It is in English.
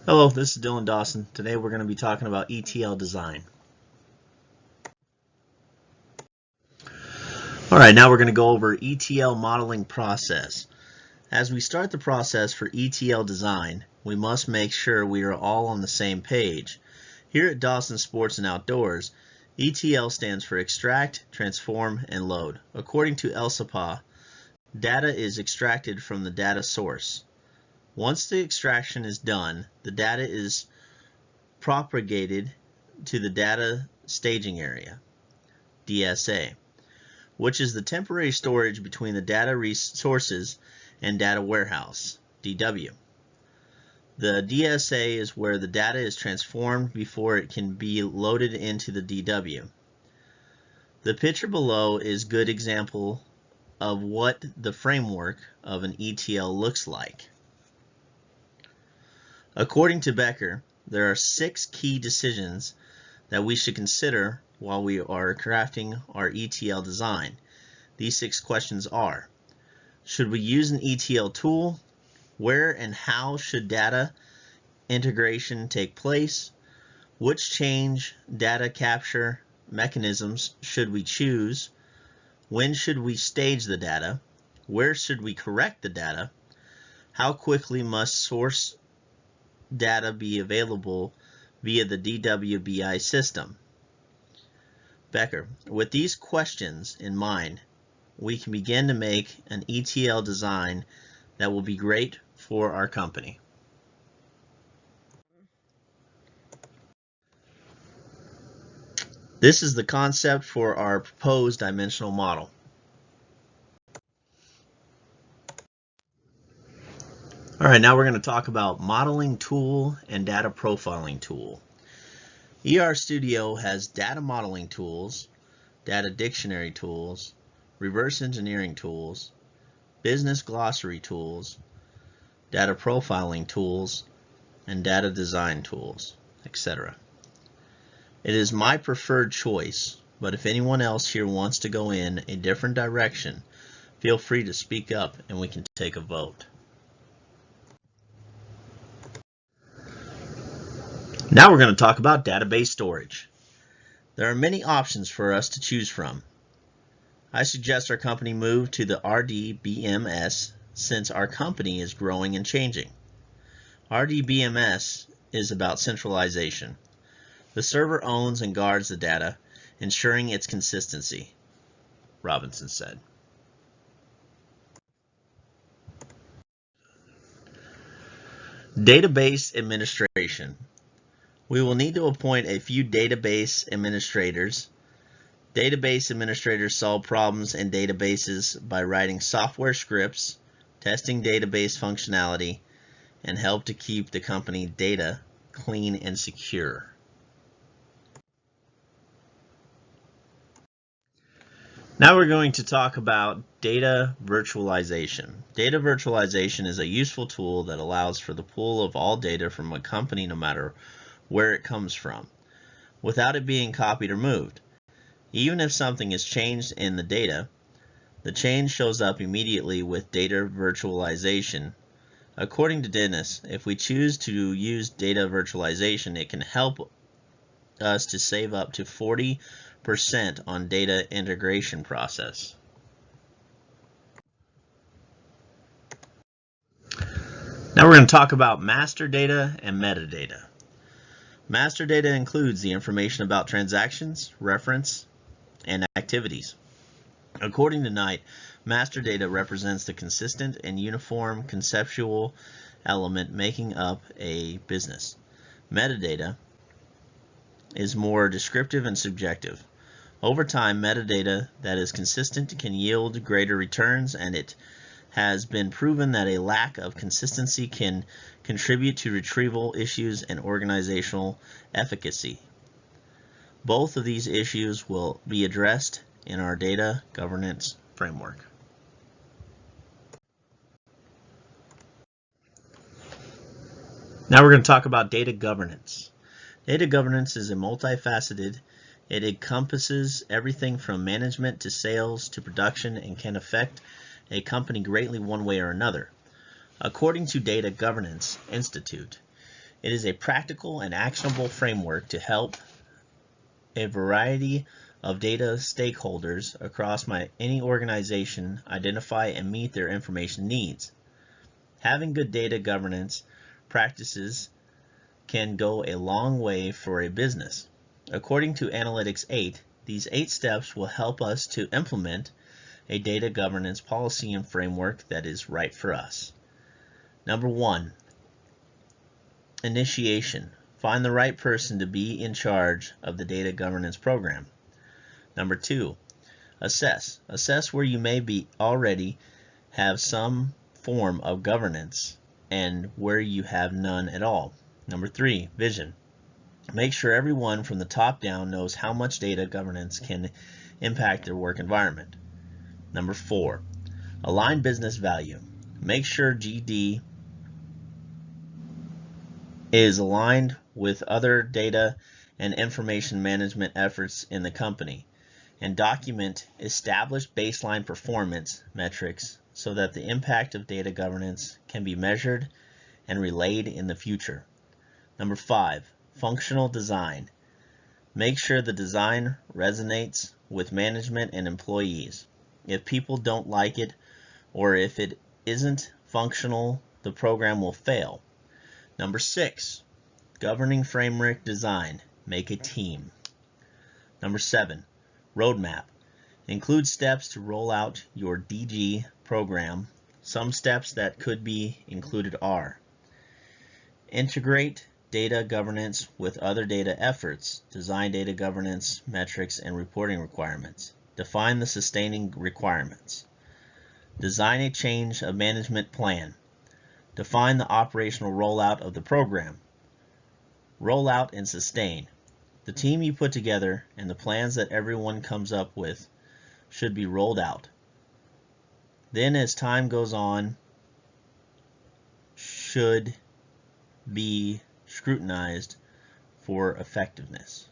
Hello, this is Dawson. Today we're going to be talking about ETL design. Alright, now we're going to go over ETL modeling process. As we start the process for ETL design, we must make sure we are all on the same page. Here at Dawson Sports and Outdoors, ETL stands for Extract, Transform, and Load. According to ELSAPA, data is extracted from the data source. Once the extraction is done, the data is propagated to the data staging area, DSA, which is the temporary storage between the data resources and data warehouse, DW. The DSA is where the data is transformed before it can be loaded into the DW. The picture below is a good example of what the framework of an ETL looks like. According to Becker, there are 6 key decisions that we should consider while we are crafting our ETL design. These 6 questions are: should we use an ETL tool? Where and how should data integration take place? Which change data capture mechanisms should we choose? When should we stage the data? Where should we correct the data? How quickly must source data be available via the DWBI system? Becker, with these questions in mind, we can begin to make an ETL design that will be great for our company. This is the concept for our proposed dimensional model. Alright, now we're going to talk about modeling tool and data profiling tool. ER Studio has data modeling tools, data dictionary tools, reverse engineering tools, business glossary tools, data profiling tools, and data design tools, etc. It is my preferred choice, but if anyone else here wants to go in a different direction, feel free to speak up and we can take a vote. Now we're going to talk about database storage. There are many options for us to choose from. I suggest our company move to the RDBMS since our company is growing and changing. RDBMS is about centralization. The server owns and guards the data, ensuring its consistency, Robinson said. Database administration. We will need to appoint a few database administrators. Database administrators solve problems in databases by writing software scripts, testing database functionality, and help to keep the company data clean and secure. Now we're going to talk about data virtualization. Data virtualization is a useful tool that allows for the pool of all data from a company no matter where it comes from, without it being copied or moved. Even if something is changed in the data, the change shows up immediately with data virtualization. According to Dennis, if we choose to use data virtualization, it can help us to save up to 40% on data integration process. Now we're going to talk about master data and metadata. Master data includes the information about transactions, reference, and activities. According to Knight, master data represents the consistent and uniform conceptual element making up a business. Metadata is more descriptive and subjective. Over time, metadata that is consistent can yield greater returns, and it has been proven that a lack of consistency can contribute to retrieval issues and organizational efficacy. Both of these issues will be addressed in our data governance framework. Now we're going to talk about data governance. Data governance is a multifaceted. It encompasses everything from management to sales to production and can affect a company greatly one way or another. According to Data Governance Institute, It is a practical and actionable framework to help a variety of data stakeholders across any organization identify and meet their information needs. Having good data governance practices can go a long way for a business. According to Analytics 8, these 8 steps will help us to implement a data governance policy and framework that is right for us. Number 1, initiation. Find the right person to be in charge of the data governance program. Number 2, assess. Assess where you may be already have some form of governance and where you have none at all. Number 3, vision. Make sure everyone from the top down knows how much data governance can impact their work environment. Number 4, align business value. Make sure GD is aligned with other data and information management efforts in the company, and document established baseline performance metrics so that the impact of data governance can be measured and relayed in the future. Number 5, functional design. Make sure the design resonates with management and employees. If people don't like it, or if it isn't functional, the program will fail. Number 6, governing framework design. Make a team. Number 7, roadmap. Include steps to roll out your DG program. Some steps that could be included are: integrate data governance with other data efforts. Design data governance metrics and reporting requirements. Define the sustaining requirements. Design a change of management plan. Define the operational rollout of the program. Roll out and sustain. The team you put together and the plans that everyone comes up with should be rolled out. Then, as time goes on, should be scrutinized for effectiveness.